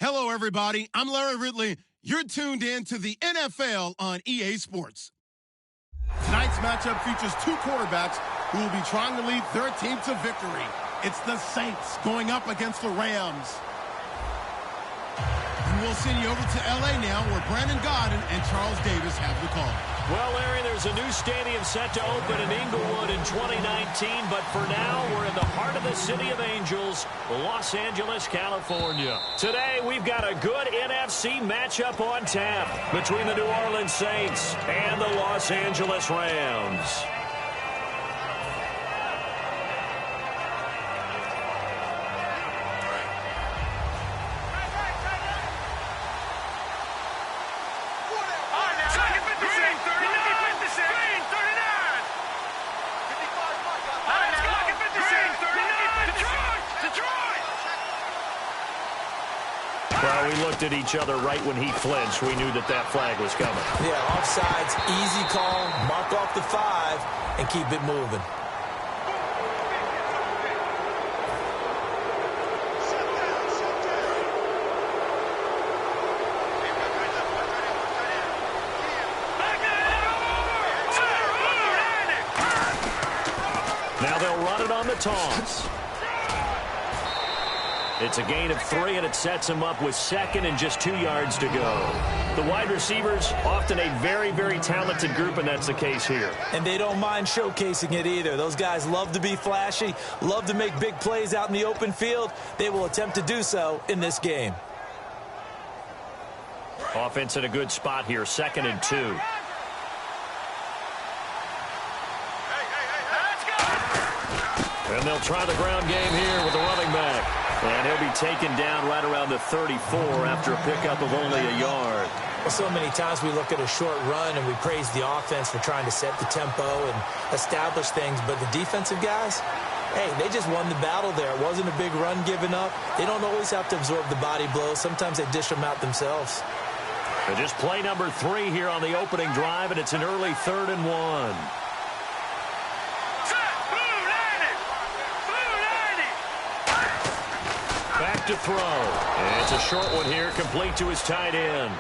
Hello, everybody. I'm Larry Ridley. You're tuned in to the NFL on EA Sports. Tonight's matchup features two quarterbacks who will be trying to lead their team to victory. It's the Saints going up against the Rams. And we'll send you over to L.A. now, where Brandon Gaudin and Charles Davis have the call. Well, Larry, there's a new stadium set to open in Inglewood in 2019, but for now, we're in the heart of the City of Angels, Los Angeles, California. Today, we've got a good NFC matchup on tap between the New Orleans Saints and the Los Angeles Rams. Well, we looked at each other right when he flinched. We knew that flag was coming. Yeah, offsides, easy call, mark off the 5, and keep it moving. Now they'll run it on the toss. It's a gain of 3, and it sets him up with second and just 2 yards to go. The wide receivers, often a very, very talented group, and that's the case here. And they don't mind showcasing it either. Those guys love to be flashy, love to make big plays out in the open field. They will attempt to do so in this game. Offense in a good spot here, 2nd and 2. And they'll try the ground game here with the running back. And he'll be taken down right around the 34 after a pickup of only a yard. Well, so many times we look at a short run and we praise the offense for trying to set the tempo and establish things. But the defensive guys, hey, they just won the battle there. It wasn't a big run given up. They don't always have to absorb the body blows. Sometimes they dish them out themselves. So just play number 3 here on the opening drive, and it's an early 3rd and 1. To throw. And it's a short one here, complete to his tight end.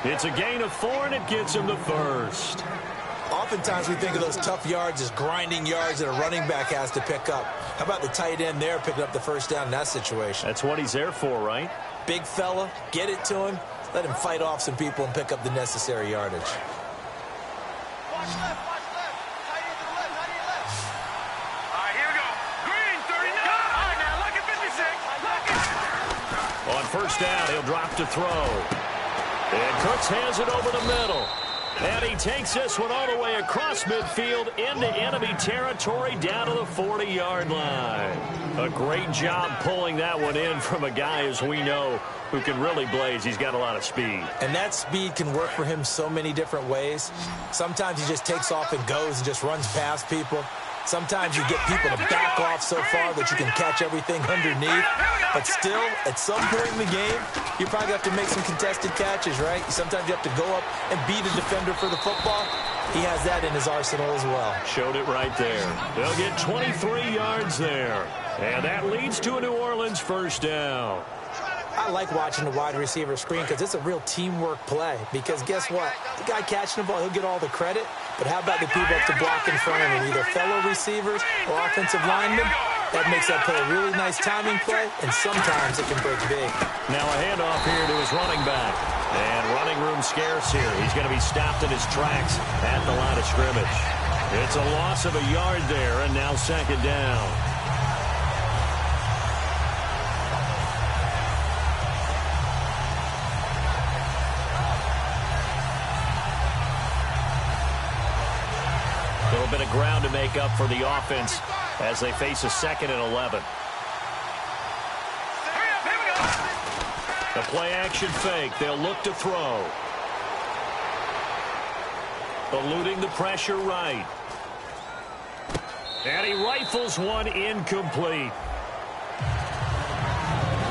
It's a gain of 4, and it gets him the first. Oftentimes we think of those tough yards as grinding yards that a running back has to pick up. How about the tight end there picking up the first down in that situation? That's what he's there for, right? Big fella, get it to him, let him fight off some people and pick up the necessary yardage. Watch left, tight end to the left, not to your left. All right, here we go. Green, 39. All right, now look at 56. On first down, he'll drop to throw. And Cooks has it over the middle. And he takes this one all the way across midfield into enemy territory down to the 40-yard line. A great job pulling that one in from a guy, as we know, who can really blaze. He's got a lot of speed. And that speed can work for him so many different ways. Sometimes he just takes off and goes and just runs past people. Sometimes you get people to back off so far that you can catch everything underneath. But still, at some point in the game, you probably have to make some contested catches, right? Sometimes you have to go up and beat a defender for the football. He has that in his arsenal as well. Showed it right there. They'll get 23 yards there. And that leads to a New Orleans first down. I like watching the wide receiver screen because it's a real teamwork play. Because guess what? The guy catching the ball, he'll get all the credit. But how about the people up to block in front of him, either fellow receivers or offensive linemen? That makes that play a really nice timing play, and sometimes it can break big. Now a handoff here to his running back. And running room scarce here. He's going to be stopped in his tracks at the line of scrimmage. It's a loss of a yard there, and now 2nd down. A little bit of ground to make up for the offense as they face a 2nd and 11. The play-action fake. They'll look to throw. Eluding the pressure right. And he rifles one incomplete.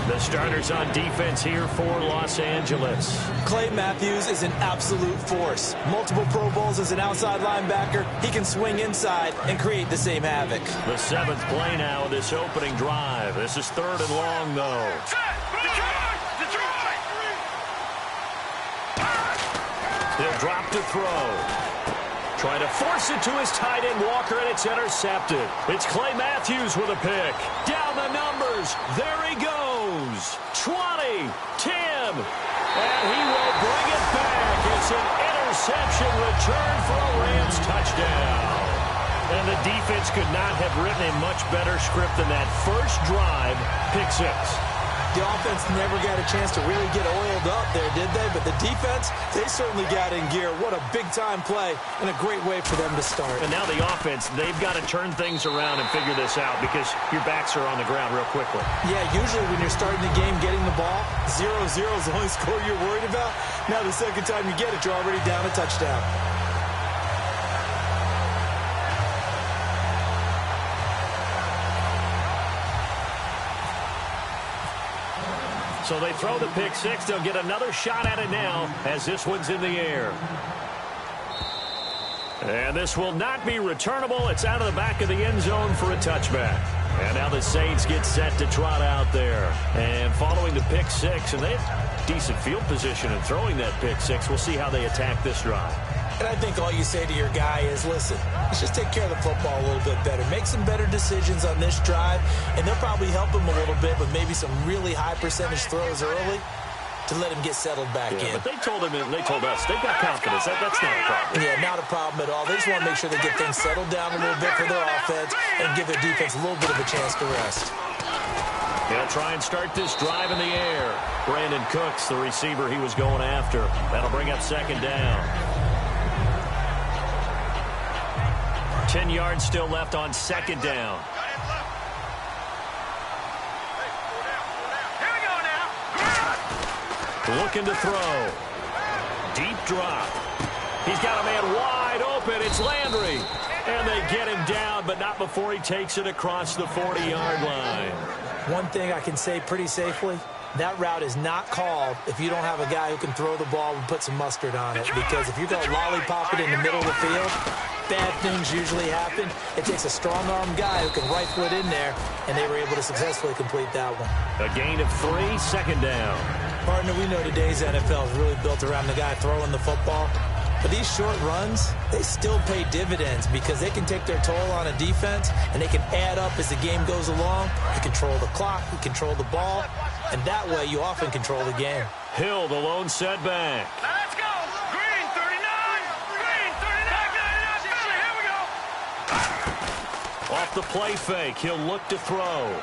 The starters on defense here for Los Angeles. Clay Matthews is an absolute force. Multiple Pro Bowls as an outside linebacker. He can swing inside and create the same havoc. The 7th play now of this opening drive. This is 3rd and long, though. He'll drop to throw. Trying to force it to his tight end, Walker, and it's intercepted. It's Clay Matthews with a pick. Down the numbers. There he goes. 20, 10, and he will bring it back. It's an interception return for a Rams touchdown. And the defense could not have written a much better script than that first drive, pick 6. The offense never got a chance to really get oiled up there, did they? But the defense, they certainly got in gear. What a big-time play and a great way for them to start. And now the offense, they've got to turn things around and figure this out because your backs are on the ground real quickly. Yeah, usually when you're starting the game getting the ball, 0-0 is the only score you're worried about. Now the second time you get it, you're already down a touchdown. So they throw the pick 6. They'll get another shot at it now as this one's in the air. And this will not be returnable. It's out of the back of the end zone for a touchback. And now the Saints get set to trot out there. And following the pick 6, and they have decent field position in throwing that pick 6. We'll see how they attack this drive. And I think all you say to your guy is, listen, let's just take care of the football a little bit better. Make some better decisions on this drive, and they'll probably help him a little bit with maybe some really high percentage throws early to let him get settled back in. But they told him, and they told us, they've got confidence. That's not a problem. Yeah, not a problem at all. They just want to make sure they get things settled down a little bit for their offense and give their defense a little bit of a chance to rest. Gonna try and start this drive in the air. Brandon Cooks, the receiver he was going after. That'll bring up second down. 10 yards still left on second down. Here we go now. Looking to throw. Deep drop. He's got a man wide open. It's Landry. And they get him down, but not before he takes it across the 40-yard line. One thing I can say pretty safely, that route is not called if you don't have a guy who can throw the ball and put some mustard on it. Because if you go lollipop it in the middle of the field, bad things usually happen. It takes a strong-arm guy who can rifle it in there, and they were able to successfully complete that one. A gain of 3, second down. Partner, we know today's NFL is really built around the guy throwing the football. But these short runs, they still pay dividends because they can take their toll on a defense, and they can add up as the game goes along. You control the clock, you control the ball, and that way you often control the game. Hill, the lone setback. Now let's go. Green 39. Green 39. Here we go. Off the play fake, he'll look to throw.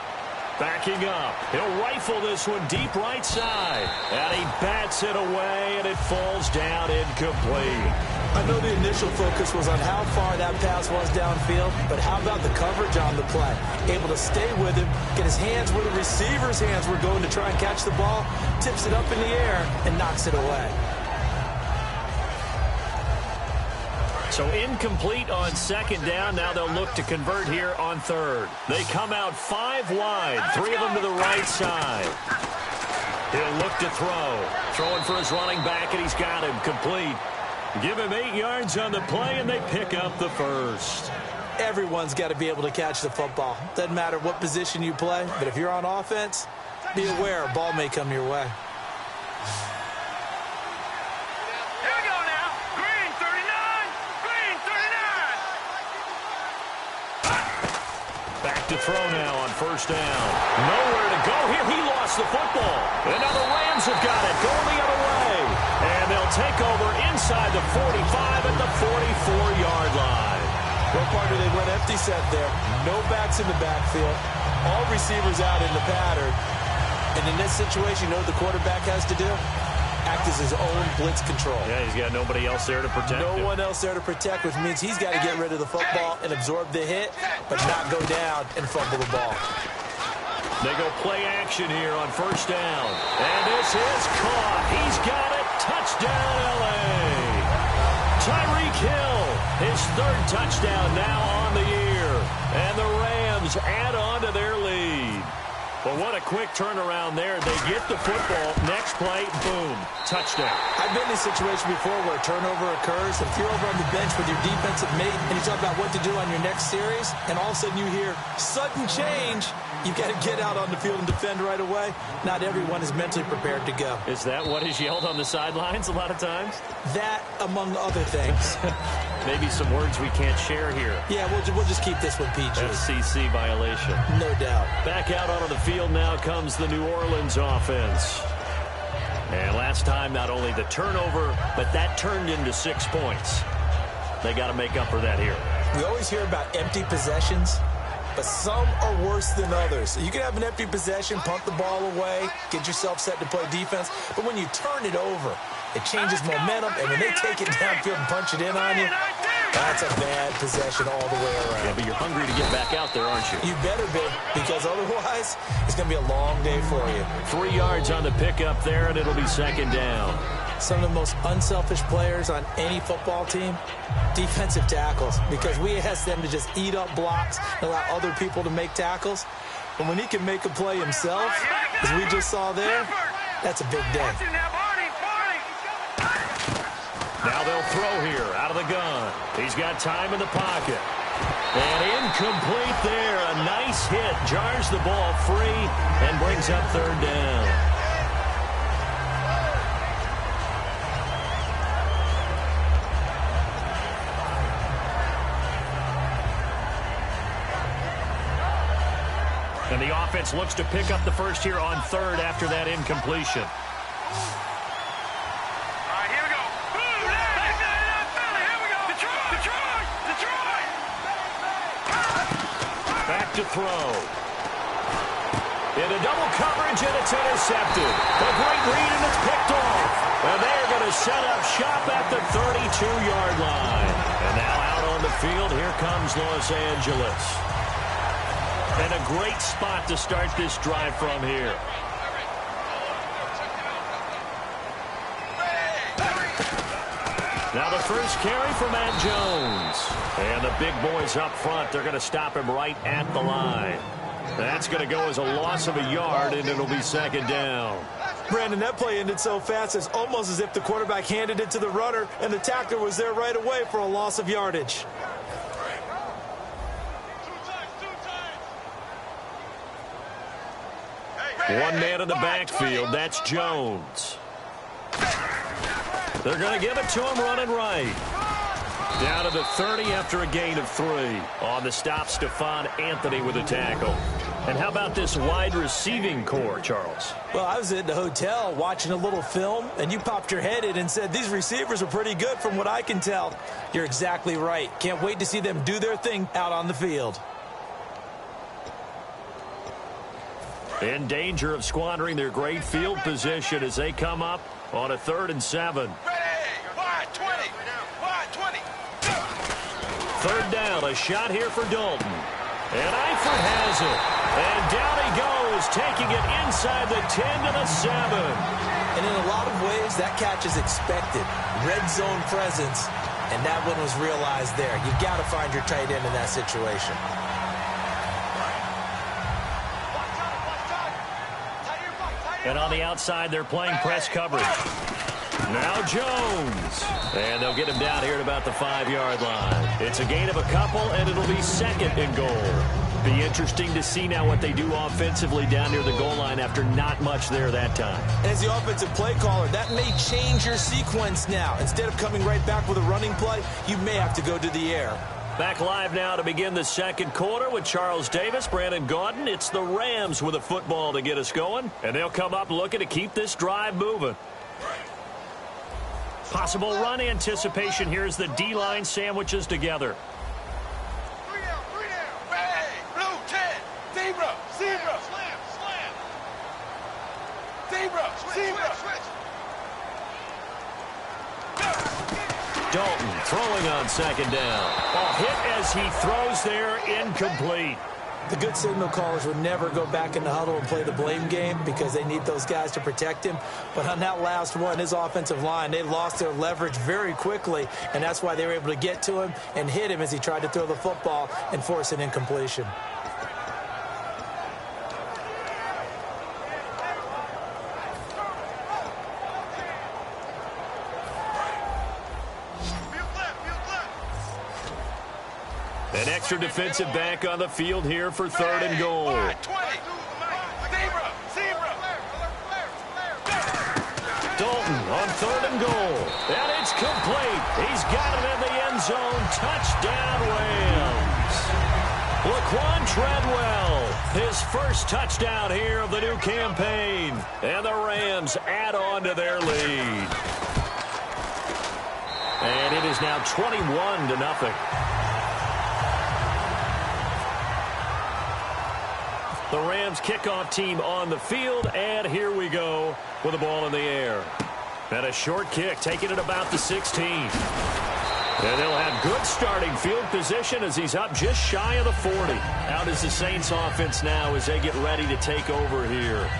Backing up. He'll rifle this one deep right side. And he bats it away, and it falls down incomplete. I know the initial focus was on how far that pass was downfield, but how about the coverage on the play? Able to stay with him, get his hands where the receiver's hands were going to try and catch the ball, tips it up in the air, and knocks it away. So incomplete on second down. Now they'll look to convert here on third. They come out 5 wide, 3 of them to the right side. He'll look to throw. Throwing for his running back, and he's got him complete. Give him 8 yards on the play, and they pick up the first. Everyone's got to be able to catch the football. Doesn't matter what position you play, but if you're on offense, be aware a ball may come your way. To throw now on first down. Nowhere to go here. He lost the football. And now the Rams have got it. Going the other way. And they'll take over inside the 45 at the 44-yard line. Well, partner, they went empty set there. No backs in the backfield. All receivers out in the pattern. And in this situation, you know what the quarterback has to do? Act as his own blitz control. Yeah, he's got nobody else there to protect him. No one else there to protect, which means he's got to get rid of the football and absorb the hit, but not go down and fumble the ball. They go play action here on first down. And this is caught. He's got it. Touchdown, L.A. Tyreek Hill, his 3rd touchdown now on the year. And the Rams add on to their lead. Well, what a quick turnaround there. They get the football. Next play, boom. touchdown. I've been in a situation before where a turnover occurs, and if you're over on the bench with your defensive mate and you talk about what to do on your next series, and all of a sudden you hear sudden change, you got to get out on the field and defend right away. Not everyone is mentally prepared to go. Is that what is yelled on the sidelines a lot of times? That, among other things. Maybe some words we can't share here. Yeah, we'll just keep this one PG. FCC violation. No doubt. Back out onto the field now comes the New Orleans offense. And last time, not only the turnover, but that turned into 6 points. They got to make up for that here. We always hear about empty possessions, but some are worse than others. You can have an empty possession, punt the ball away, get yourself set to play defense, but when you turn it over, it changes momentum, and when they take it downfield and punch it in on you, that's a bad possession all the way around. Yeah, but you're hungry to get back out there, aren't you? You better be, because otherwise, it's going to be a long day for you. 3 yards on the pickup there, and it'll be second down. Some of the most unselfish players on any football team, defensive tackles, because we ask them to just eat up blocks and allow other people to make tackles. But when he can make a play himself, as we just saw there, that's a big day. Now they'll throw here out of the gun. He's got time in the pocket. And incomplete there. A nice hit. Jars the ball free and brings up third down. And the offense looks to pick up the first here on third after that incompletion. Back to throw. Into double coverage, and it's intercepted. A great read, and it's picked off. And they're going to set up shop at the 32-yard line. And now out on the field, here comes Los Angeles. And a great spot to start this drive from here. Now the first carry for Matt Jones. And the big boys up front, they're going to stop him right at the line. That's going to go as a loss of a yard, and it'll be second down. Brandon, that play ended so fast, it's almost as if the quarterback handed it to the runner, and the tackler was there right away for a loss of yardage. One man in the backfield, that's Jones. They're going to give it to him running right. Down to the 30 after a gain of 3. On the stop, Stephon Anthony with a tackle. And how about this wide receiving core, Charles? Well, I was at the hotel watching a little film, and you popped your head in and said, these receivers are pretty good from what I can tell. You're exactly right. Can't wait to see them do their thing out on the field. In danger of squandering their great field position as they come up on a 3rd and 7. Wide 20. Wide 20. Third down, a shot here for Dalton. And Eifert has it. And down he goes, taking it inside the 10 to the 7. And in a lot of ways, that catch is expected. Red zone presence, and that one was realized there. You've got to find your tight end in that situation. And on the outside, they're playing press coverage. Now Jones. And they'll get him down here at about the 5-yard line. It's a gain of a couple, and it'll be second and goal. Be interesting to see now what they do offensively down near the goal line after not much there that time. As the offensive play caller, that may change your sequence now. Instead of coming right back with a running play, you may have to go to the air. Back live now to begin the second quarter with Charles Davis, Brandon Gaudin. It's the Rams with a football to get us going, and they'll come up looking to keep this drive moving. Possible run anticipation here as the D-line sandwiches together. 3 down. Hey, blue 10. Zebra. Slam. Zebra. Switch. Dalton throwing on second down. A hit as he throws there, incomplete. The good signal callers would never go back in the huddle and play the blame game because they need those guys to protect him. But on that last one, his offensive line, they lost their leverage very quickly, and that's why they were able to get to him and hit him as he tried to throw the football and force an incompletion. An extra defensive back on the field here for 3rd and goal. Dalton on 3rd and goal. And it's complete. He's got it in the end zone. Touchdown, Rams. Laquan Treadwell, his first touchdown here of the new campaign. And the Rams add on to their lead. And it is now 21-0. The Rams kickoff team on the field, and here we go with the ball in the air. And a short kick, taking it about the 16. And they'll have good starting field position as he's up just shy of the 40. Out is the Saints offense now as they get ready to take over here.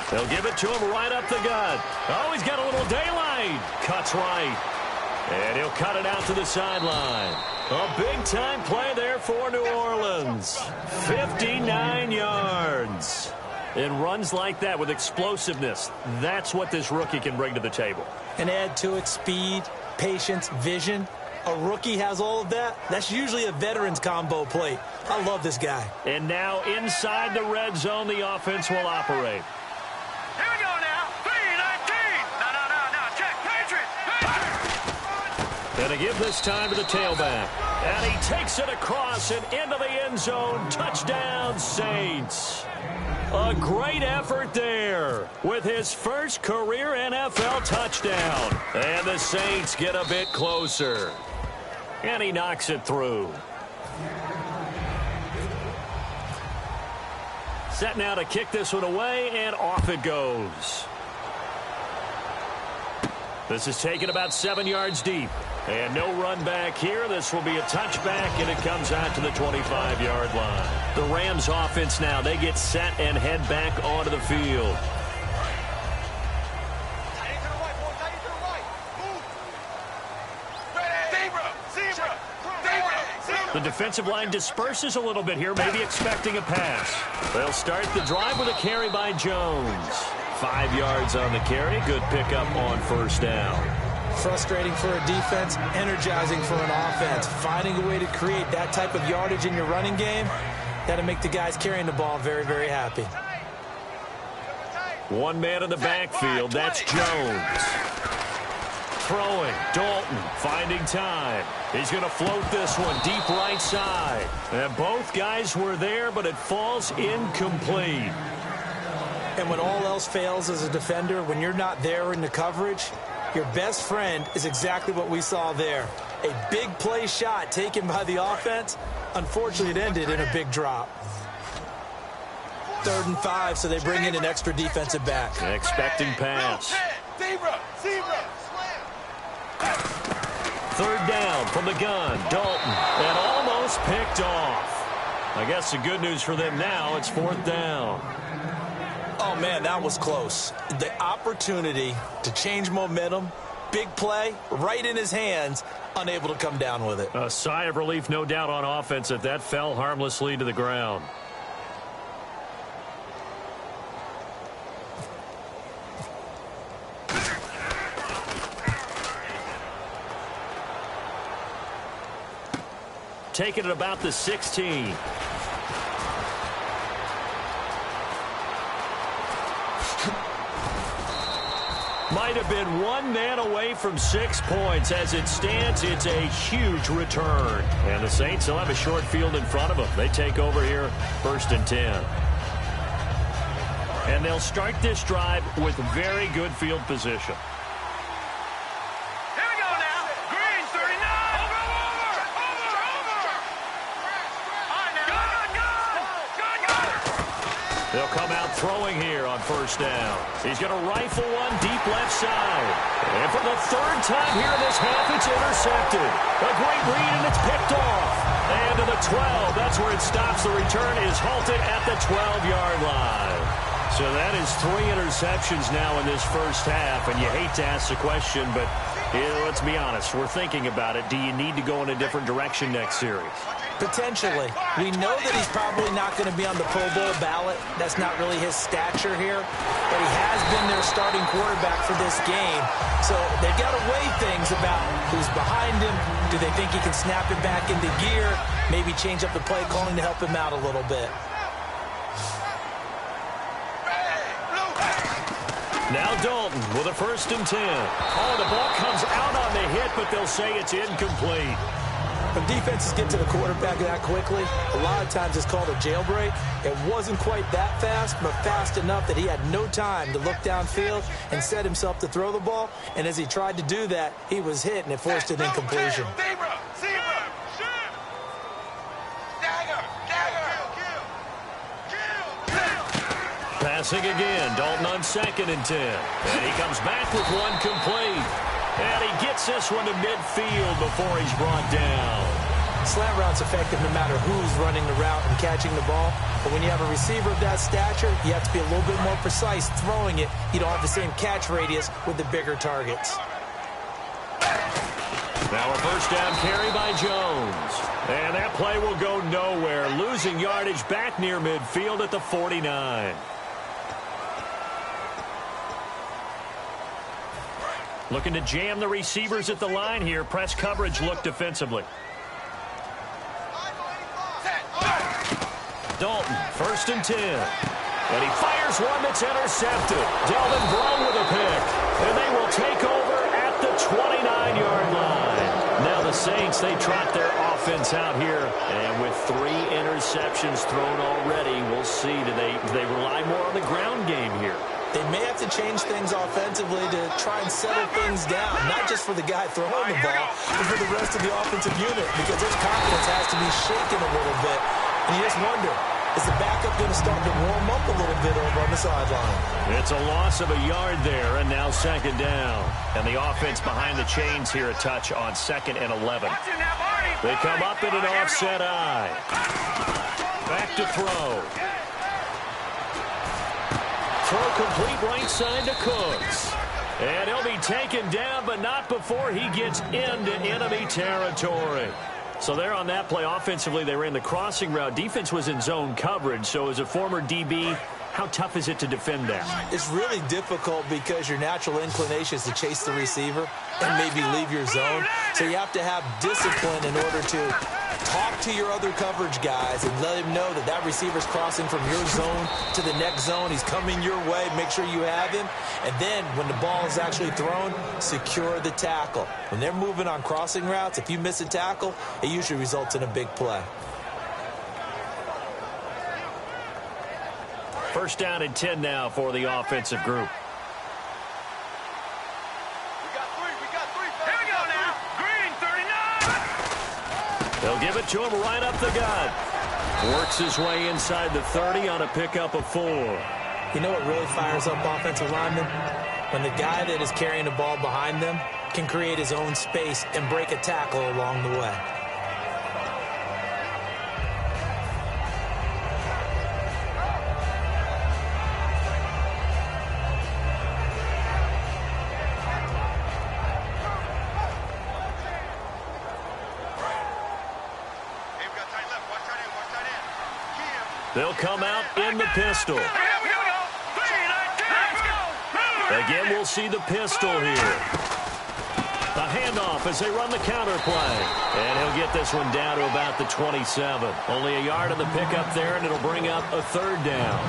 They'll give it to him right up the gut. Oh, he's got a little daylight. Cuts right. And he'll cut it out to the sideline. A big-time play there for New Orleans. 59 yards. And runs like that with explosiveness. That's what this rookie can bring to the table. And add to it speed, patience, vision. A rookie has all of that. That's usually a veteran's combo plate. I love this guy. And now inside the red zone, the offense will operate. Here we go now. 3-19. No. Check. Patriot. And to give this time to the tailback. And he takes it across and into the end zone. Touchdown, Saints. A great effort there with his first career NFL touchdown. And the Saints get a bit closer. And he knocks it through. Set now to kick this one away, and off it goes. This is taken about 7 yards deep. And no run back here. This will be a touchback, and it comes out to the 25-yard line. The Rams offense now, they get set and head back onto the field. The defensive line disperses a little bit here, maybe expecting a pass. They'll start the drive with a carry by Jones. 5 yards on the carry. Good pickup on first down. Frustrating for a defense, energizing for an offense. Finding a way to create that type of yardage in your running game, that'll make the guys carrying the ball very, very happy. One man in the backfield, that's Jones. Throwing, Dalton finding time. He's going to float this one deep right side. And both guys were there, but it falls incomplete. And when all else fails as a defender, when you're not there in the coverage, your best friend is exactly what we saw there. A big play shot taken by the offense. Unfortunately, it ended in a big drop. 3rd and 5, so they bring in an extra defensive back. Expecting pass. 3rd down from the gun. Dalton. And almost picked off. I guess the good news for them now, it's 4th down. Oh, man, that was close. The opportunity to change momentum, big play, right in his hands, unable to come down with it. A sigh of relief, no doubt, on offense if that fell harmlessly to the ground. Taking it about the 16. Might have been one man away from 6 points. As it stands, it's a huge return. And the Saints will have a short field in front of them. They take over here, 1st and 10. And they'll start this drive with very good field position. They'll come out throwing here on 1st down. He's going to rifle one deep left side. And for the 3rd time here in this half, it's intercepted. A great read, and it's picked off. And to the the 12. That's where it stops. The return is halted at the 12-yard line. So that is 3 interceptions now in this first half, and you hate to ask the question, but let's be honest. We're thinking about it. Do you need to go in a different direction next series? Potentially. We know that he's probably not going to be on the Pro Bowl ballot. That's not really his stature here, but he has been their starting quarterback for this game. So they've got to weigh things about who's behind him. Do they think he can snap it back into gear? Maybe change up the play calling to help him out a little bit. Now Dalton with a 1st and 10. Oh, the ball comes out on the hit, but they'll say it's incomplete. When defenses get to the quarterback that quickly, a lot of times it's called a jailbreak. It wasn't quite that fast, but fast enough that he had no time to look downfield and set himself to throw the ball. And as he tried to do that, he was hit, and it forced an incompletion. Passing again, Dalton on 2nd and 10. And he comes back with one complete. And he gets this one to midfield before he's brought down. Slant route's effective no matter who's running the route and catching the ball. But when you have a receiver of that stature, you have to be a little bit more precise throwing it. You don't have the same catch radius with the bigger targets. Now a 1st down carry by Jones. And that play will go nowhere. Losing yardage back near midfield at the 49. Looking to jam the receivers at the line here. Press coverage look defensively. Dalton, 1st and 10. And he fires one that's intercepted. Delvin Breaux with a pick. And they will take over at the 29-yard line. Now the Saints, they trot their offense out here. And with 3 interceptions thrown already, we'll see. Do they rely more on the ground game here? They may have to change things offensively to try and settle things down, not just for the guy throwing the ball, but for the rest of the offensive unit, because their confidence has to be shaken a little bit. And you just wonder, is the backup going to start to warm up a little bit over on the sideline? It's a loss of a yard there, and now 2nd down. And the offense behind the chains here a touch on 2nd and 11. They come up in an offset eye. Back to throw. Throw complete right side to Cooks. And he'll be taken down, but not before he gets into enemy territory. So there on that play, offensively, they ran the crossing route. Defense was in zone coverage. So as a former DB, how tough is it to defend that? It's really difficult because your natural inclination is to chase the receiver and maybe leave your zone. So you have to have discipline in order to talk to your other coverage guys and let him know that that receiver's crossing from your zone to the next zone. He's coming your way. Make sure you have him. And then when the ball is actually thrown, secure the tackle. When they're moving on crossing routes, if you miss a tackle, it usually results in a big play. 1st down and 10 now for the offensive group. They'll give it to him right up the gut. Works his way inside the 30 on a pickup of 4. You know what really fires up offensive linemen? When the guy that is carrying the ball behind them can create his own space and break a tackle along the way. They'll come out in the pistol. Again, we'll see the pistol here. The handoff as they run the counter play. And he'll get this one down to about the 27. Only a yard on the pickup there, and it'll bring up a 3rd down.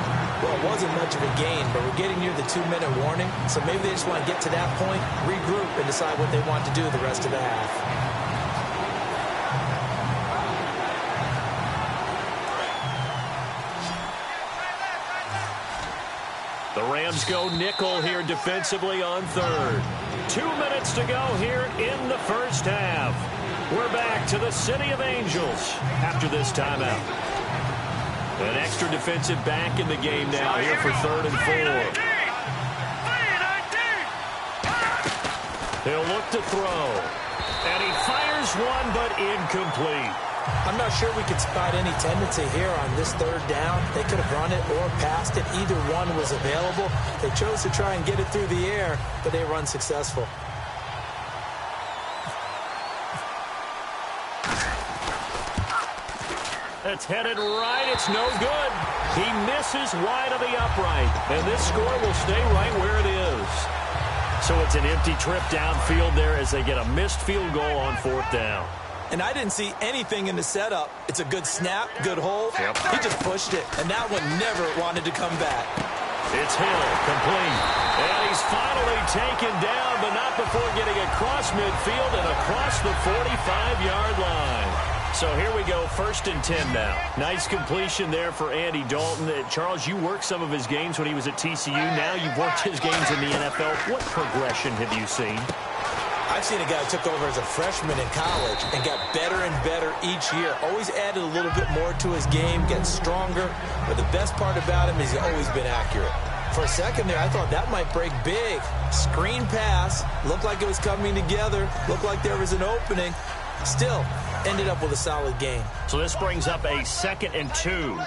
Well, it wasn't much of a gain, but we're getting near the 2-minute warning. So maybe they just want to get to that point, regroup, and decide what they want to do the rest of the half. The Rams go nickel here defensively on 3rd. 2 minutes to go here in the first half. We're back to the City of Angels after this timeout. An extra defensive back in the game now here for 3rd and 4. He'll look to throw. And he fires one, but incomplete. I'm not sure we could spot any tendency here on this third down. They could have run it or passed it. Either one was available. They chose to try and get it through the air, but they were unsuccessful. It's headed right. It's no good. He misses wide of the upright, and this score will stay right where it is. So it's an empty trip downfield there as they get a missed field goal on fourth down. And I didn't see anything in the setup. It's a good snap, good hole. Yep. He just pushed it, and that one never wanted to come back. It's Hill, complete. And he's finally taken down, but not before getting across midfield and across the 45-yard line. So here we go, 1st and 10 now. Nice completion there for Andy Dalton. Charles, you worked some of his games when he was at TCU. Now you've worked his games in the NFL. What progression have you seen? I've seen a guy who took over as a freshman in college and got better and better each year. Always added a little bit more to his game, gets stronger. But the best part about him is he's always been accurate. For a second there, I thought that might break big. Screen pass, looked like it was coming together, looked like there was an opening. Still, ended up with a solid game. So this brings up a 2nd and 2.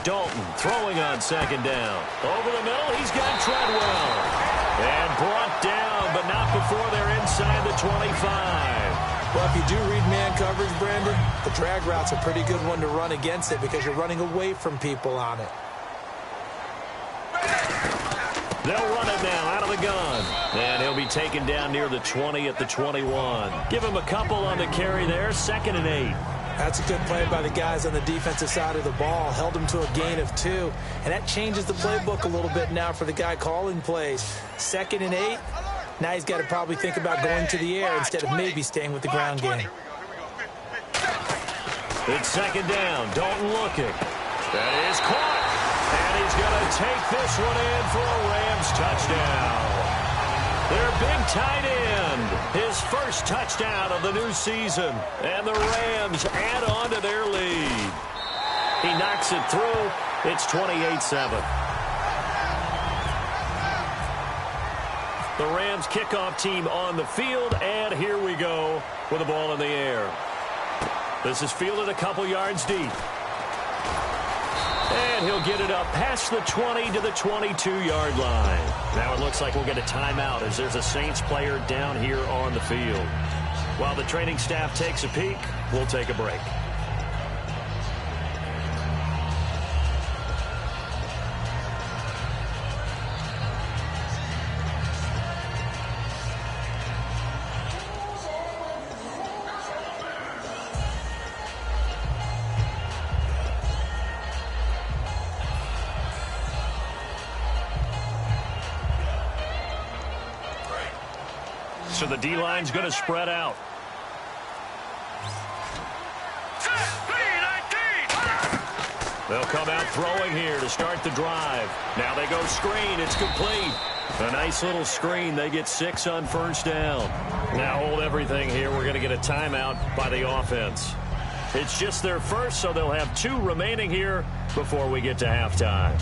Dalton throwing on 2nd down. Over the middle, he's got Treadwell. And brought down, but not before they're inside the 25. Well, if you do read man coverage, Brandon, the drag route's a pretty good one to run against it because you're running away from people on it. They'll run it now out of the gun. And he'll be taken down near the 20 at the 21. Give him a couple on the carry there, 2nd and 8. That's a good play by the guys on the defensive side of the ball. Held him to a gain of 2. And that changes the playbook a little bit now for the guy calling plays. 2nd and 8. Now he's got to probably think about going to the air instead of maybe staying with the ground game. It's 2nd down. Dalton looking. That is caught. And he's going to take this one in for a Rams touchdown. Their big tight end. His first touchdown of the new season. And the Rams add on to their lead. He knocks it through. It's 28-7. The Rams kickoff team on the field, and here we go with the ball in the air. This is fielded a couple yards deep. And he'll get it up past the 20 to the 22-yard line. Now it looks like we'll get a timeout as there's a Saints player down here on the field. While the training staff takes a peek, we'll take a break. So the D-line's going to spread out. They'll come out throwing here to start the drive. Now they go screen. It's complete. A nice little screen. They get 6 on 1st down. Now hold everything here. We're going to get a timeout by the offense. It's just their first, so they'll have 2 remaining here before we get to halftime.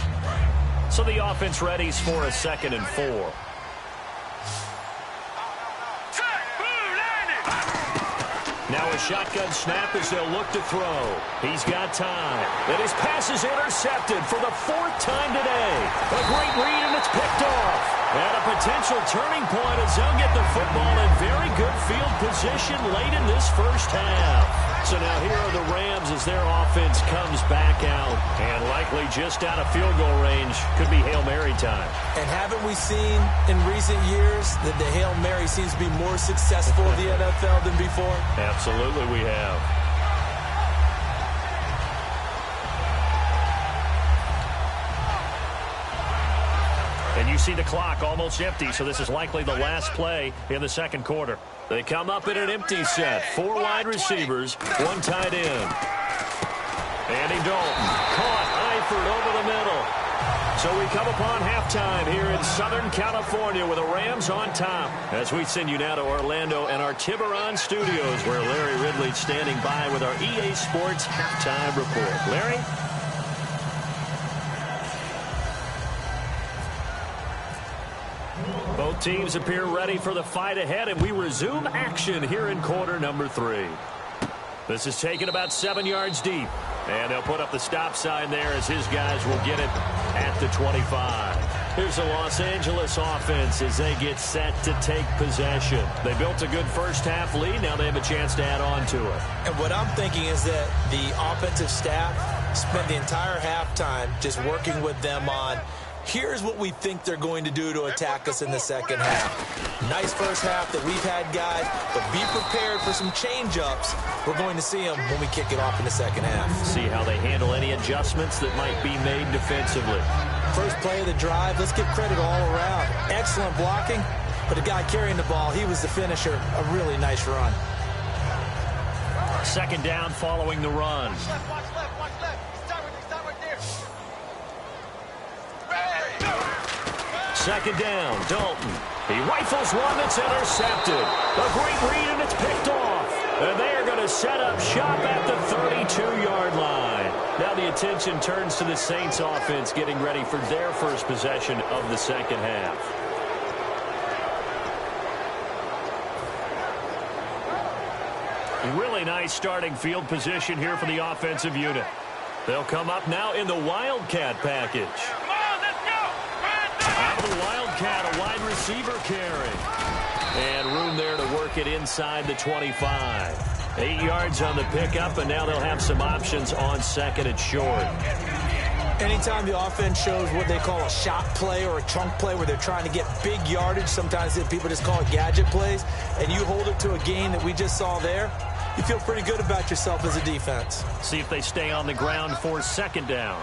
So the offense readies for a 2nd and 4. Now a shotgun snap as they'll look to throw. He's got time. And his pass is intercepted for the 4th time today. A great read, and it's picked off. And a potential turning point as they'll get the football in very good field position late in this first half. So now here are the Rams as their offense comes back out. And likely just out of field goal range. Could be Hail Mary time. And haven't we seen in recent years that the Hail Mary seems to be more successful in the NFL than before? Absolutely we have. And you see the clock almost empty, so this is likely the last play in the 2nd quarter. They come up in an empty set. 4 wide receivers, 1 tight end. Andy Dalton caught Eifert over the middle. So we come upon halftime here in Southern California with the Rams on top. As we send you now to Orlando and our Tiburon studios where Larry Ridley's standing by with our EA Sports halftime report. Larry? Both teams appear ready for the fight ahead, and we resume action here in quarter number 3. This is taken about 7 yards deep. And they'll put up the stop sign there as his guys will get it at the 25. Here's the Los Angeles offense as they get set to take possession. They built a good first-half lead. Now they have a chance to add on to it. And what I'm thinking is that the offensive staff spent the entire halftime just working with them on, here's what we think they're going to do to attack us in the second half. Nice first half that we've had, guys, but be prepared for some change-ups. We're going to see them when we kick it off in the second half. See how they handle any adjustments that might be made defensively. First play of the drive, let's give credit all around. Excellent blocking, but the guy carrying the ball, he was the finisher. A really nice run. Second down following the run. Watch left, watch left, watch left. Stop right there. Second down, Dalton. He rifles one that's intercepted. A great read, and it's picked off. And they are going to set up shop at the 32-yard line. Now the attention turns to the Saints offense getting ready for their first possession of the second half. Really nice starting field position here for the offensive unit. They'll come up now in the Wildcat package. Come on, let's go. Out of the Wildcat, a wide receiver carry. And room there to work it inside the 25. 8 yards on the pickup, and now they'll have some options on second and short. Anytime the offense shows what they call a shot play or a chunk play where they're trying to get big yardage, sometimes people just call it gadget plays, and you hold it to a gain that we just saw there, you feel pretty good about yourself as a defense. See if they stay on the ground for second down.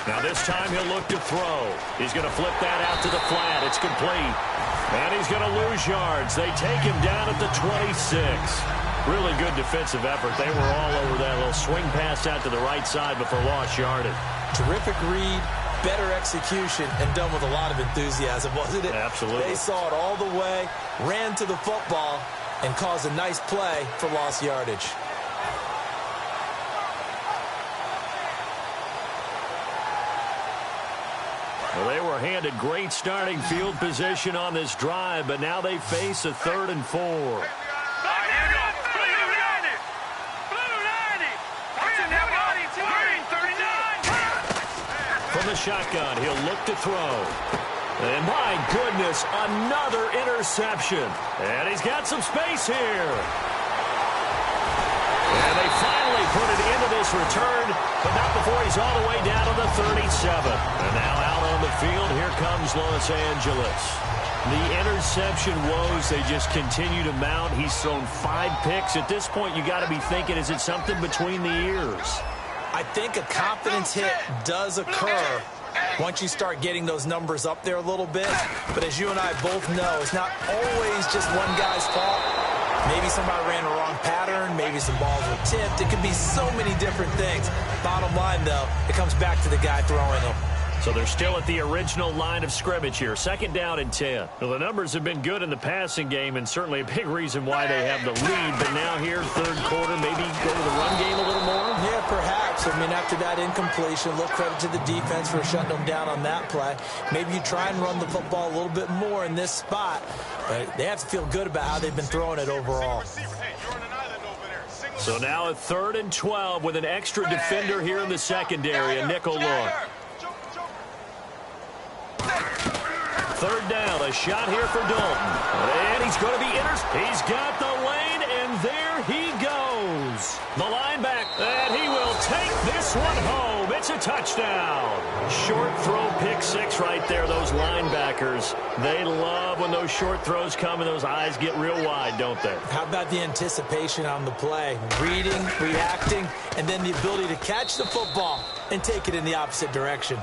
Now this time he'll look to throw. He's going to flip that out to the flat. It's complete. And he's going to lose yards. They take him down at the 26. Really good defensive effort. They were all over that little swing pass out to the right side before lost yardage. Terrific read, better execution, and done with a lot of enthusiasm, wasn't it? Absolutely. They saw it all the way, ran to the football, and caused a nice play for lost yardage. Well, they were handed great starting field position on this drive, but now they face a 3rd and 4. From the shotgun, he'll look to throw. And my goodness, another interception. And he's got some space here. And they finally put it into this return, but not before he's all the way down to the 37. And now out on the field, here comes Los Angeles. The interception woes, they just continue to mount. He's thrown 5 picks. At this point, you got to be thinking, is it something between the ears? I think a confidence hit does occur once you start getting those numbers up there a little bit. But as you and I both know, it's not always just one guy's fault. Maybe somebody ran a wrong pattern. Maybe some balls were tipped. It could be so many different things. Bottom line, though, it comes back to the guy throwing them. So they're still at the original line of scrimmage here. 2nd down and 10. Well, the numbers have been good in the passing game, and certainly a big reason why they have the lead. But now here, 3rd quarter, maybe go to the run game a little more? Yeah, perhaps. I mean, after that incompletion, a little credit to the defense for shutting them down on that play. Maybe you try and run the football a little bit more in this spot. But they have to feel good about how they've been throwing it overall. So now a 3rd and 12 with an extra defender here in the secondary, a nickel look. 3rd down, a shot here for Dalton. And he's going to be He's got the lane, and there he goes. The linebacker, and he will take this one home. It's a touchdown. Short throw, pick 6 right there. Those linebackers, they love when those short throws come and those eyes get real wide, don't they? How about the anticipation on the play? Reading, reacting, and then the ability to catch the football and take it in the opposite direction.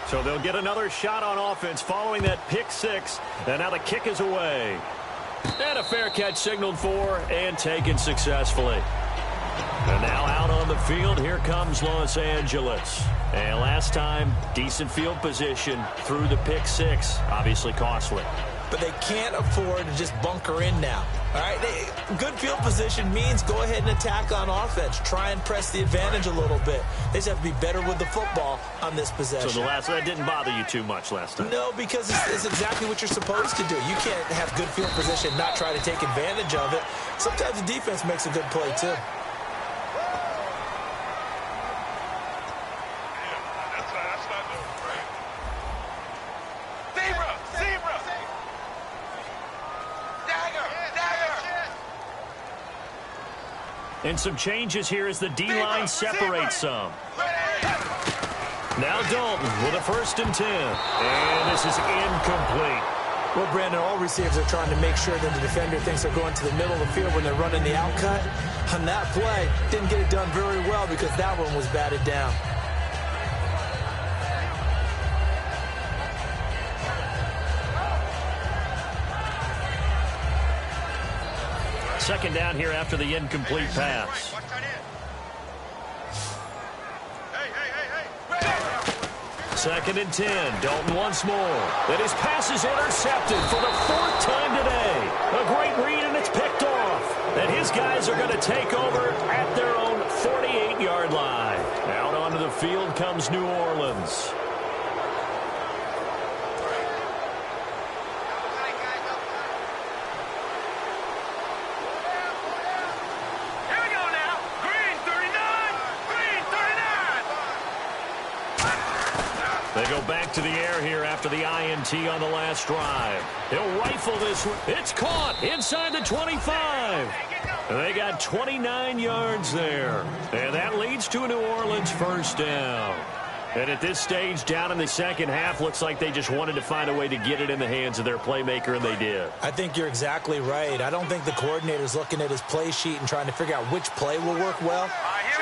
So they'll get another shot on offense following that pick 6. And now the kick is away. And a fair catch signaled for and taken successfully. And now out on the field, here comes Los Angeles. And last time, decent field position through the pick six. Obviously costly. But they can't afford to just bunker in now. All right, good field position means go ahead and attack on offense. Try and press the advantage a little bit. They just have to be better with the football on this possession. So that didn't bother you too much last time? No, because it's exactly what you're supposed to do. You can't have good field position, not try to take advantage of it. Sometimes the defense makes a good play, too. And some changes here as the D-line separates some. Now Dalton with a 1st and 10. And this is incomplete. Well, Brandon, all receivers are trying to make sure that the defender thinks they're going to the middle of the field when they're running the outcut. On that play, didn't get it done very well because that one was batted down. Second down here after the incomplete pass. Second and 10. Dalton once more. And his pass is intercepted for the 4th time today. A great read, and it's picked off. And his guys are going to take over at their own 48-yard line. Out onto the field comes New Orleans. They go back to the air here after the INT on the last drive. He'll rifle this one. It's caught inside the 25. They got 29 yards there. And that leads to a New Orleans 1st down. And at this stage, down in the second half, looks like they just wanted to find a way to get it in the hands of their playmaker, and they did. I think you're exactly right. I don't think the coordinator's looking at his play sheet and trying to figure out which play will work well.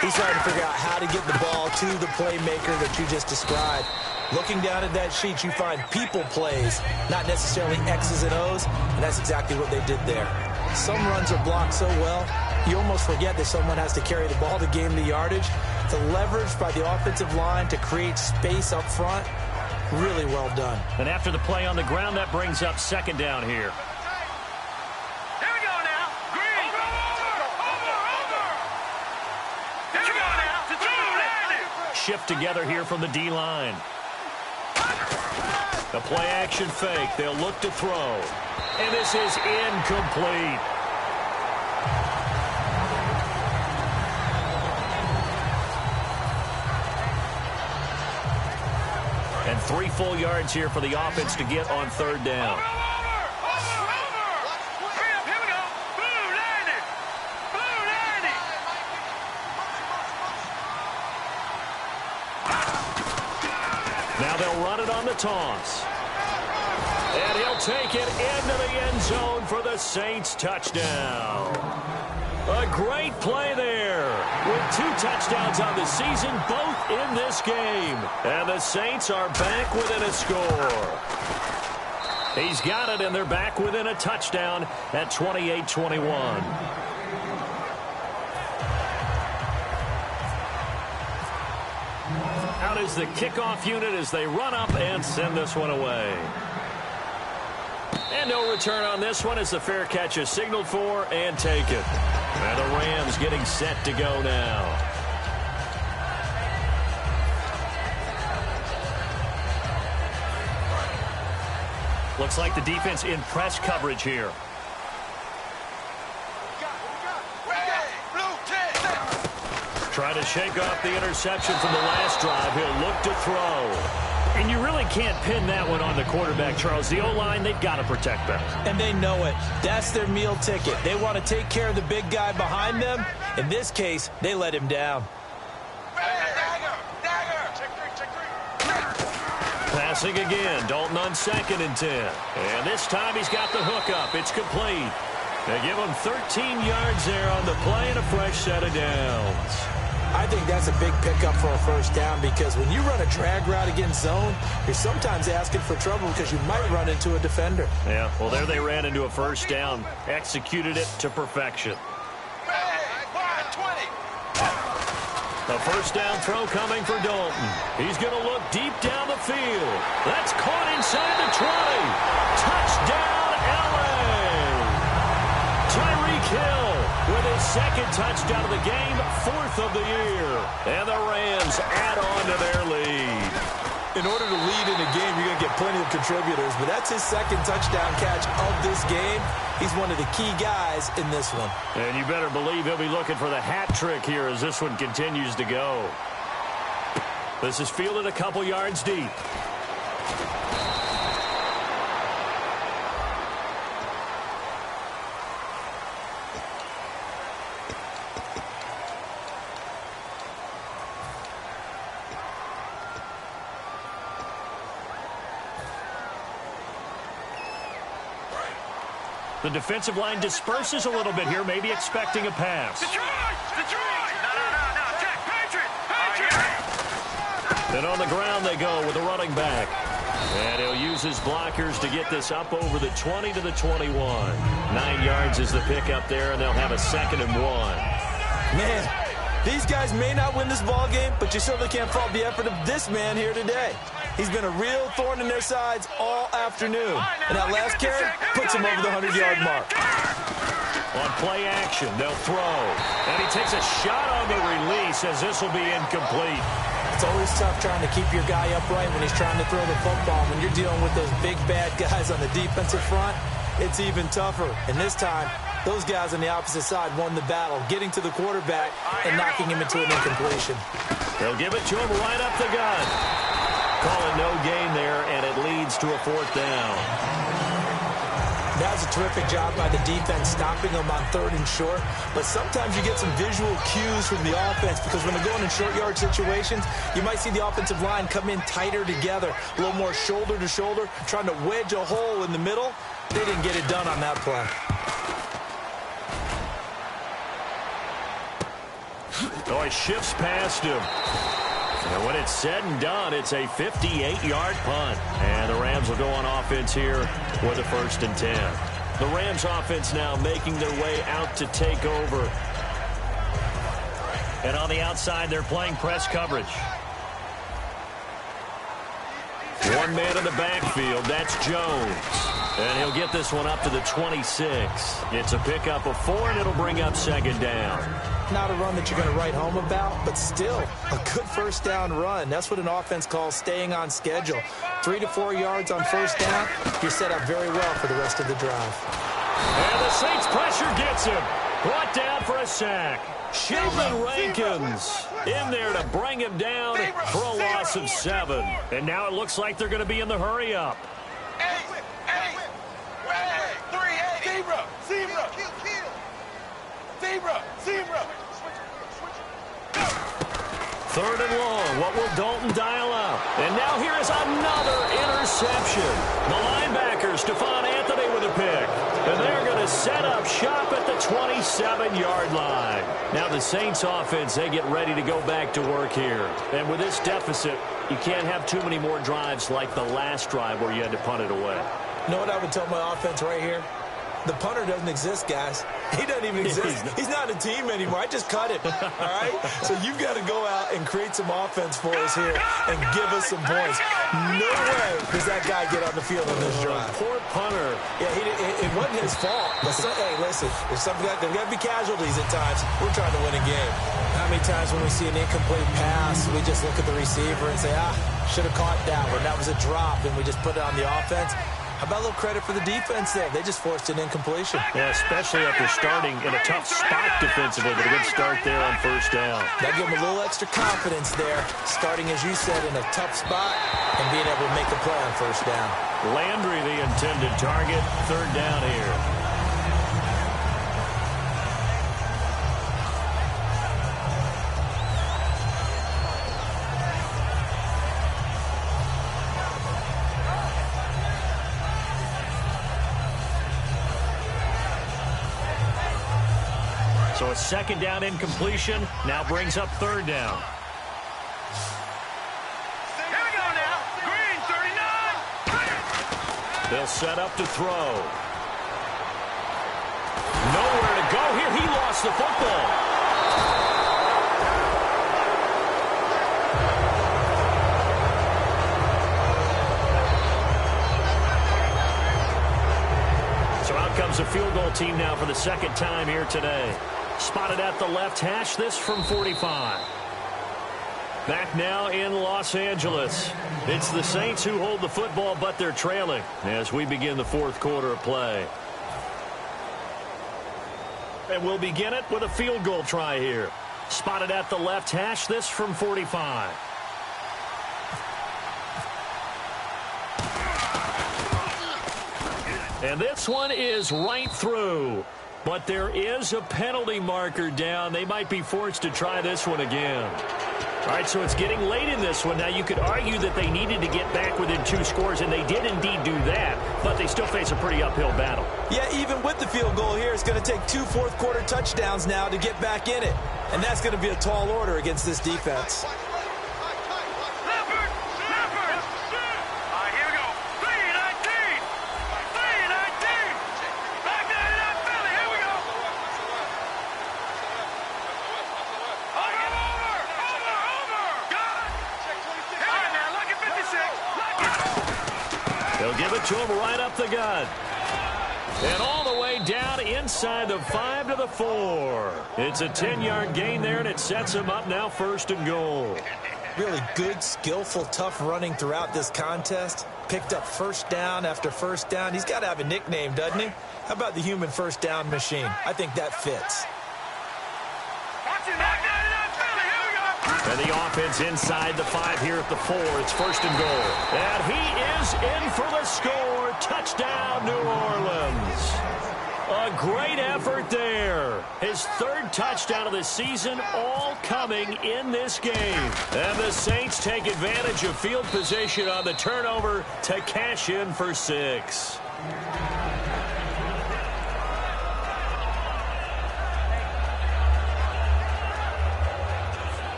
He's trying to figure out how to get the ball to the playmaker that you just described. Looking down at that sheet, you find people plays, not necessarily X's and O's, and that's exactly what they did there. Some runs are blocked so well, you almost forget that someone has to carry the ball to gain the yardage. The leverage by the offensive line to create space up front, really well done. And after the play on the ground, that brings up 2nd down here. Here we go now. Green. Here we go now. To Shift together here from the D-line. A play-action fake. They'll look to throw. And this is incomplete. And 3 full yards here for the offense to get on 3rd down. Now they'll run it on the toss. And he'll take it into the end zone for the Saints touchdown. A great play there with 2 touchdowns on the season, both in this game. And the Saints are back within a score. He's got it, and they're back within a touchdown at 28-21. Out is the kickoff unit as they run up and send this one away. And no return on this one as the fair catch is signaled for and taken. And the Rams getting set to go now. Looks like the defense in press coverage here. Try to shake off the interception from the last drive. He'll look to throw. And you really can't pin that one on the quarterback, Charles. The O-line, they've got to protect that. And they know it. That's their meal ticket. They want to take care of the big guy behind them. In this case, they let him down. Passing again. Dalton on 2nd and 10. And this time he's got the hook up. It's complete. They give him 13 yards there on the play and a fresh set of downs. I think that's a big pickup for a first down because when you run a drag route against zone, you're sometimes asking for trouble because you might run into a defender. Yeah, well, there they ran into a first down, executed it to perfection. A first down throw coming for Dalton. He's going to look deep down the field. That's caught inside the 20. Touchdown, LA! Tyreek Hill with his second touchdown of the game, 4th of the year. And the Rams add on to their lead. In order to lead in a game, you're going to get plenty of contributors, but that's his second touchdown catch of this game. He's one of the key guys in this one. And you better believe he'll be looking for the hat trick here as this one continues to go. This is fielded a couple yards deep. The defensive line disperses a little bit here, maybe expecting a pass. Detroit! No. Check, Patriot! Then on the ground they go with the running back. And he'll use his blockers to get this up over the 20 to the 21. 9 yards is the pickup there, and they'll have a 2nd and 1. Man, these guys may not win this ball game, but you certainly can't fault the effort of this man here today. He's been a real thorn in their sides all afternoon. And that last carry puts him over the 100-yard mark. On play action, they'll throw. And he takes a shot on the release as this will be incomplete. It's always tough trying to keep your guy upright when he's trying to throw the football. When you're dealing with those big, bad guys on the defensive front, it's even tougher. And this time, those guys on the opposite side won the battle, getting to the quarterback and knocking him into an incompletion. They'll give it to him right up the gun. Call it no gain there, and it leads to a 4th down. That was a terrific job by the defense, stopping them on 3rd and short. But sometimes you get some visual cues from the offense because when they're going in short yard situations, you might see the offensive line come in tighter together, a little more shoulder to shoulder, trying to wedge a hole in the middle. They didn't get it done on that play. Oh, he shifts past him. And when it's said and done, it's a 58-yard punt. And the Rams will go on offense here with a 1st and 10. The Rams offense now making their way out to take over. And on the outside, they're playing press coverage. One man in the backfield, that's Jones. And he'll get this one up to the 26. It's a pickup of 4, and it'll bring up 2nd down. Not a run that you're going to write home about, but still a good first down run. That's what an offense calls staying on schedule. 3 to 4 yards on first down, you're set up very well for the rest of the drive. And the Saints pressure gets him. Brought down for a sack. Sheldon Rankins in there to bring him down for a loss of 7. And now it looks like they're going to be in the hurry-up. Zebra. 3rd and long. What will Dalton dial up? And now here is another interception. The linebacker, Stephon Anthony, with a pick. And they're going to set up shop at the 27-yard line. Now the Saints offense, they get ready to go back to work here. And with this deficit, you can't have too many more drives like the last drive where you had to punt it away. You know what I would tell my offense right here? The punter doesn't exist, guys. He doesn't even exist. He's not a team anymore. I just cut him, all right? So you've got to go out and create some offense for us here and give us some points. No way does that guy get on the field on this drive. Poor punter. Yeah, it wasn't his fault. But hey, listen, there's got to be casualties at times. We're trying to win a game. How many times when we see an incomplete pass, we just look at the receiver and say, should have caught that one. That was a drop, and we just put it on the offense. How about a little credit for the defense there? They just forced an incompletion. Yeah, especially after starting in a tough spot defensively, but a good start there on first down. That gave them a little extra confidence there, starting, as you said, in a tough spot and being able to make the play on first down. Landry, the intended target, 3rd down here. So a second down incompletion now brings up third down. Here we go now. Green, 39. They'll set up to throw. Nowhere to go here. He lost the football. So out comes a field goal team now for the second time here today. Spotted at the left hash, this from 45. Back now in Los Angeles. It's the Saints who hold the football, but they're trailing as we begin the fourth quarter of play. And we'll begin it with a field goal try here. Spotted at the left hash, this from 45. And this one is right through. But there is a penalty marker down. They might be forced to try this one again. All right, so it's getting late in this one. Now, you could argue that they needed to get back within 2 scores, and they did indeed do that, but they still face a pretty uphill battle. Yeah, even with the field goal here, it's going to take 2 fourth-quarter touchdowns now to get back in it. And that's going to be a tall order against this defense. They'll give it to him right up the gut. And all the way down inside the 5 to the 4. It's a 10-yard gain there, and it sets him up now 1st and goal. Really good, skillful, tough running throughout this contest. Picked up first down after first down. He's got to have a nickname, doesn't he? How about the human first down machine? I think that fits. And the offense inside the 5 here at the 4. It's 1st and goal. And he is in for the score. Touchdown, New Orleans. A great effort there. His 3rd touchdown of the season, all coming in this game. And the Saints take advantage of field position on the turnover to cash in for 6.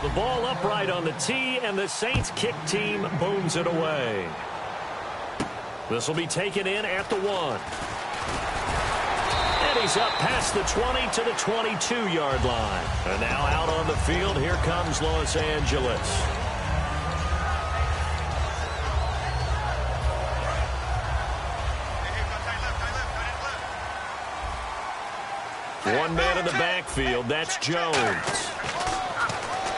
The ball upright on the tee, and the Saints kick team booms it away. This will be taken in at the 1. And he's up past the 20 to the 22-yard line. And now out on the field, here comes Los Angeles. One man in the backfield, that's Jones.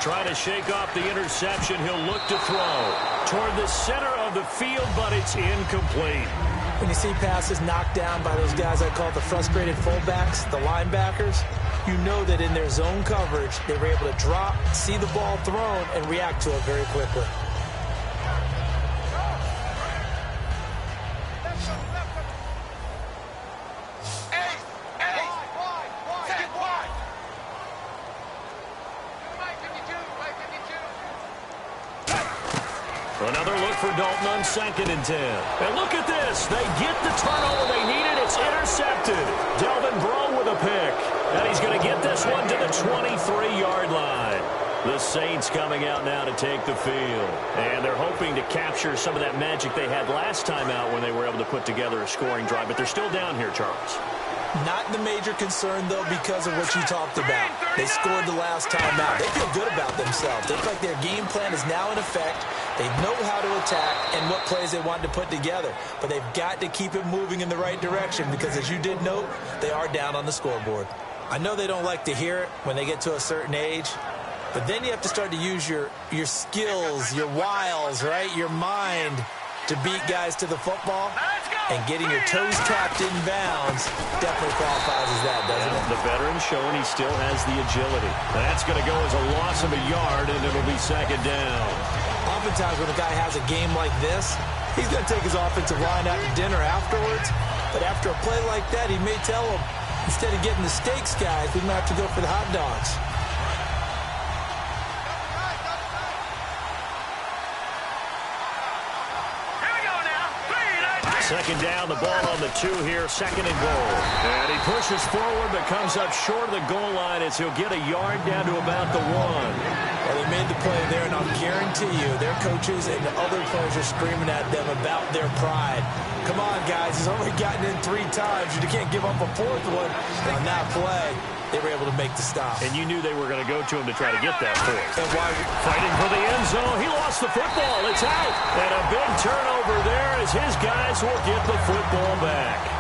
Trying to shake off the interception. He'll look to throw toward the center of the field, but it's incomplete. When you see passes knocked down by those guys I call the frustrated fullbacks, the linebackers, you know that in their zone coverage, they were able to drop, see the ball thrown, and react to it very quickly. Another look for Dalton on 2nd and 10. And look at this. They get the turnover they needed. It's intercepted. Delvin Breaux with a pick. And he's going to get this one to the 23-yard line. The Saints coming out now to take the field. And they're hoping to capture some of that magic they had last time out when they were able to put together a scoring drive. But they're still down here, Charles. Not the major concern, though, because of what you talked about. They scored the last time out. They feel good about themselves. They feel like their game plan is now in effect. They know how to attack and what plays they want to put together. But they've got to keep it moving in the right direction because, as you did note, they are down on the scoreboard. I know they don't like to hear it when they get to a certain age, but then you have to start to use your skills, your wiles, right, your mind to beat guys to the football. And getting your toes tapped in bounds definitely qualifies as that, doesn't it? The veteran showing he still has the agility. That's going to go as a loss of a yard, and it'll be 2nd down. Oftentimes when a guy has a game like this, he's going to take his offensive line out to dinner afterwards. But after a play like that, he may tell them, instead of getting the steaks, guys, we might have to go for the hot dogs. Second down, the ball on the 2 here, second and goal. And he pushes forward but comes up short of the goal line as he'll get a yard down to about the 1. Well, they made the play there, and I'll guarantee you their coaches and the other players are screaming at them about their pride. Come on, guys. He's only gotten in 3 times. You can't give up a 4th one. And on that play, they were able to make the stop. And you knew they were going to go to him to try to get that 4th. And why? Fighting for the end zone. He lost the football. It's out. And a big turnover there as his guys will get the football back.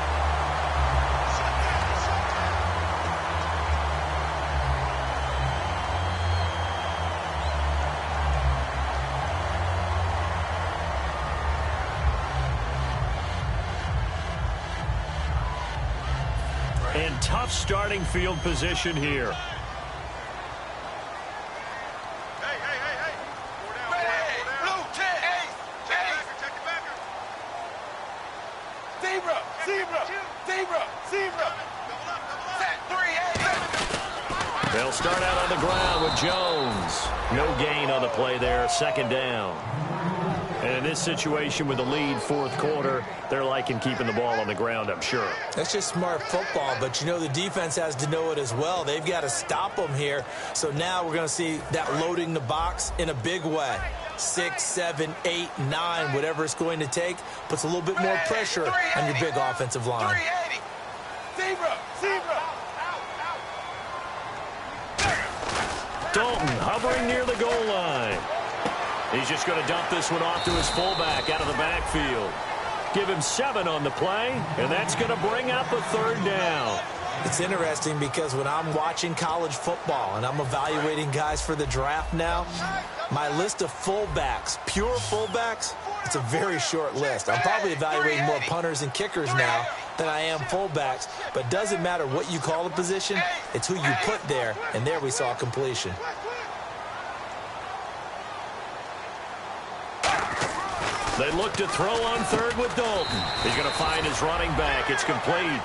And tough starting field position here. Hey. 4 down. Blue 10. Check it back. Zebra. Set 3-8. They'll start out on the ground with Jones. No gain on the play there. Second down. And in this situation with the lead 4th quarter, they're liking keeping the ball on the ground, I'm sure. That's just smart football, but you know the defense has to know it as well. They've got to stop them here. So now we're going to see that loading the box in a big way. 6, 7, 8, 9, whatever it's going to take, puts a little bit more pressure on your big offensive line. 380. Zebra. Dalton hovering near the goal line. He's just going to dump this one off to his fullback out of the backfield. Give him 7 on the play, and that's going to bring up a 3rd down. It's interesting because when I'm watching college football and I'm evaluating guys for the draft now, my list of fullbacks, pure fullbacks, it's a very short list. I'm probably evaluating more punters and kickers now than I am fullbacks, but it doesn't matter what you call the position, it's who you put there, and there we saw completion. They look to throw on 3rd with Dalton. He's going to find his running back. It's complete.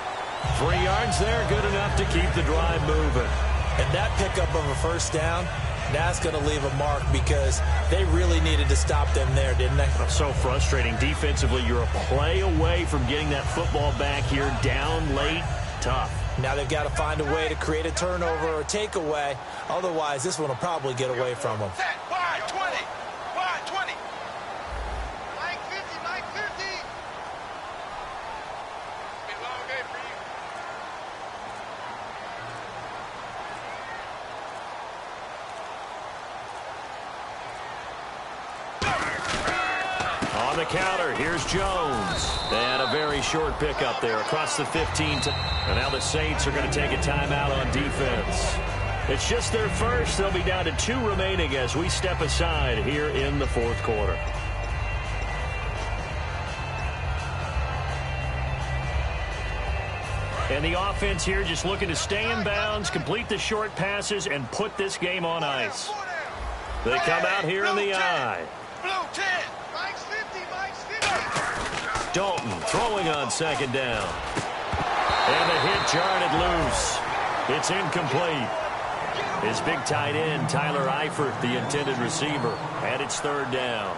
3 yards there, good enough to keep the drive moving. And that pickup of a 1st down, that's going to leave a mark because they really needed to stop them there, didn't they? So frustrating. Defensively, you're a play away from getting that football back here down late. Tough. Now they've got to find a way to create a turnover or takeaway. Otherwise, this one will probably get away from them. Set. Wide 20. Wide 20. Mike 50. Been a long day for you. On the counter, here's Jones. And a very short pickup there across the 15. And now the Saints are going to take a timeout on defense. It's just their first. They'll be down to 2 remaining as we step aside here in the 4th quarter. And the offense here just looking to stay in bounds, complete the short passes, and put this game on ice. They come out here in the eye. Blue 10. Mike's 50. Dalton throwing on 2nd down. And the hit jarred loose. It's incomplete. His big tight end, Tyler Eifert, the intended receiver, and it's 3rd down.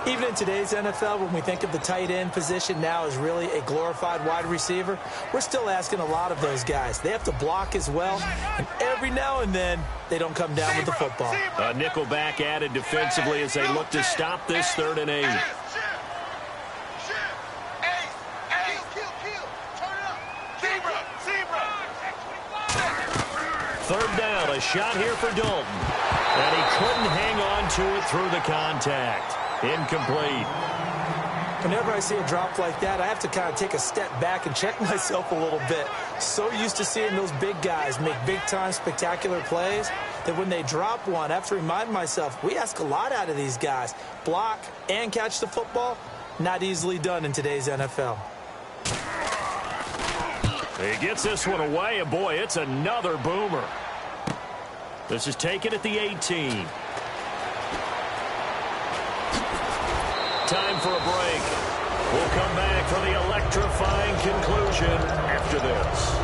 Even in today's NFL, when we think of the tight end position now as really a glorified wide receiver, we're still asking a lot of those guys. They have to block as well, and every now and then, they don't come down with the football. A nickel back added defensively as they look to stop this 3rd and 8. Third down, a shot here for Dalton. And he couldn't hang on to it through the contact. Incomplete. Whenever I see a drop like that, I have to kind of take a step back and check myself a little bit. So used to seeing those big guys make big-time spectacular plays that when they drop one, I have to remind myself, we ask a lot out of these guys. Block and catch the football, not easily done in today's NFL. He gets this one away, and boy, it's another boomer. This is taken at the 18. Time for a break. We'll come back for the electrifying conclusion after this.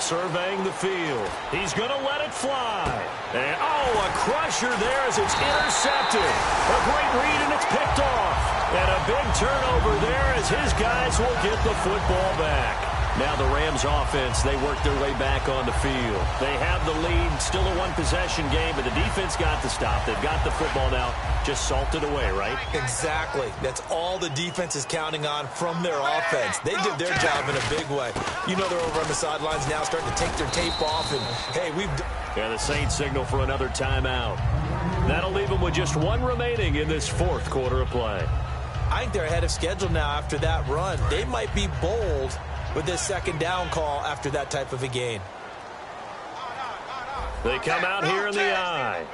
surveying the field. He's going to let it fly. And, a crusher there as it's intercepted. A great read, and it's picked off. And a big turnover there as his guys will get the football back. Now the Rams offense, they work their way back on the field. They have the lead, still a one-possession game, but the defense got to stop. They've got the football now, just salted away, right? Exactly. That's all the defense is counting on from their offense. They did their job in a big way. You know they're over on the sidelines now, starting to take their tape off, and, hey, Yeah, the Saints signal for another timeout. That'll leave them with just one remaining in this fourth quarter of play. I think they're ahead of schedule now after that run. They might be bold with this second down call after that type of a game. They come out here in the eye.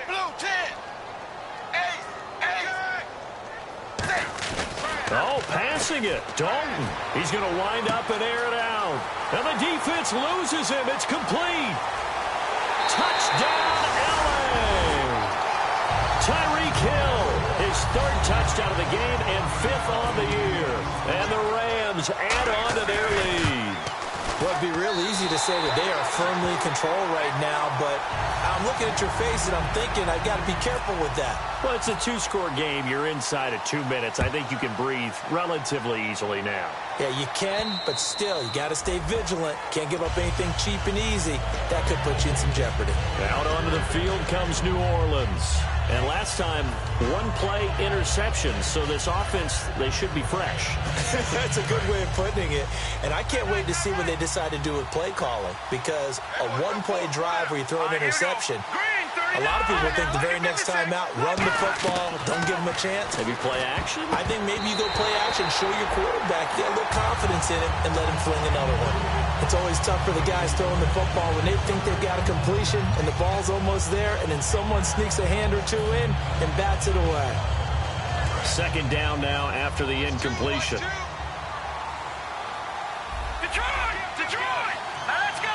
Oh, passing it. Dalton. He's going to wind up and air it out. And the defense loses him. It's complete. Touchdown, LA. Tyreek Hill, his third touchdown of the game and fifth on the year. And the Rams add on to their lead. Well, it'd be real easy to say that they are firmly in control right now, but I'm looking at your face and I'm thinking I've got to be careful with that. Well, it's a two-score game. You're inside of 2 minutes. I think you can breathe relatively easily now. Yeah, you can, but still, you got to stay vigilant. Can't give up anything cheap and easy. That could put you in some jeopardy. Out onto the field comes New Orleans. And last time, one-play interception, so this offense, they should be fresh. That's a good way of putting it. And I can't wait to see what they decide to do with play calling, because a one-play drive where you throw an interception, a lot of people think the very next time out, run the football, don't give them a chance. Maybe play action? I think maybe you go play action, show your quarterback, get a little confidence in him, and let him fling another one. It's always tough for the guys throwing the football when they think they've got a completion and the ball's almost there, and then someone sneaks a hand or two in and bats it away. Second down now after the incompletion. Detroit! Now let's go!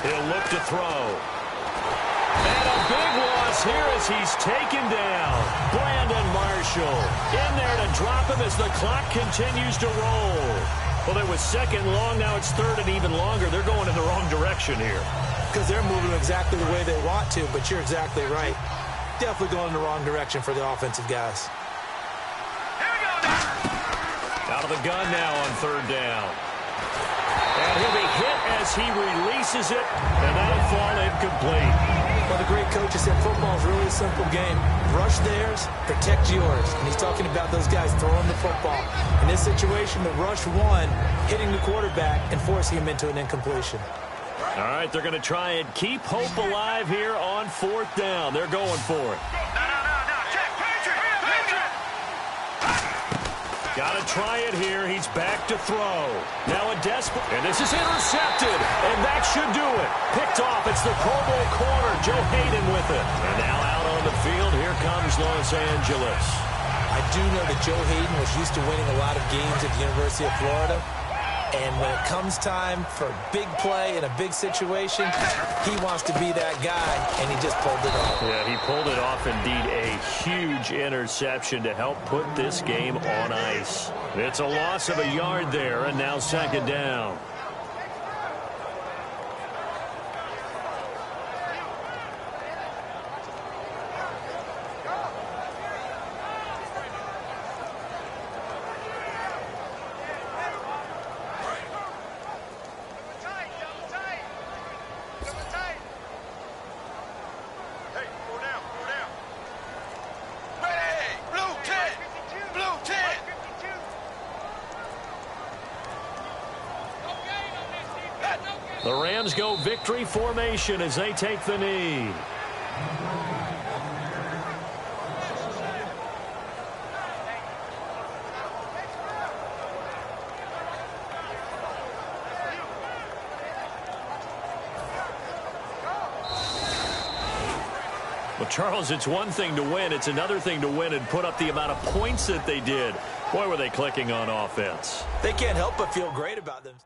He'll look to throw. And a big loss here as he's taken down. Brandon Marshall in there to drop him as the clock continues to roll. Well, it was second long. Now it's third and even longer. They're going in the wrong direction here. Because they're moving exactly the way they want to, but you're exactly right. Definitely going in the wrong direction for the offensive guys. Here we go now. Out of the gun now on third down. And he'll be hit as he releases it, and that'll fall incomplete. Well, the great coach has said football is really a simple game. Rush theirs, protect yours. And he's talking about those guys throwing the football. In this situation, the rush one, hitting the quarterback and forcing him into an incompletion. All right, they're going to try and keep hope alive here on fourth down. They're going for it. No. Check. Patriot. Got to try it here. He's back to throw. Now a desperate. And this is intercepted. And that should do it. Picked off. It's the Pro Bowl corner. Joe Hayden with it. And now out on the field, here comes Los Angeles. I do know that Joe Hayden was used to winning a lot of games at the University of Florida. And when it comes time for big play in a big situation, he wants to be that guy, and he just pulled it off. Yeah, he pulled it off indeed. A huge interception to help put this game on ice. It's a loss of a yard there, and now second down. The Rams go victory formation as they take the knee. Well, Charles, it's one thing to win. It's another thing to win and put up the amount of points that they did. Boy, were they clicking on offense. They can't help but feel great about them.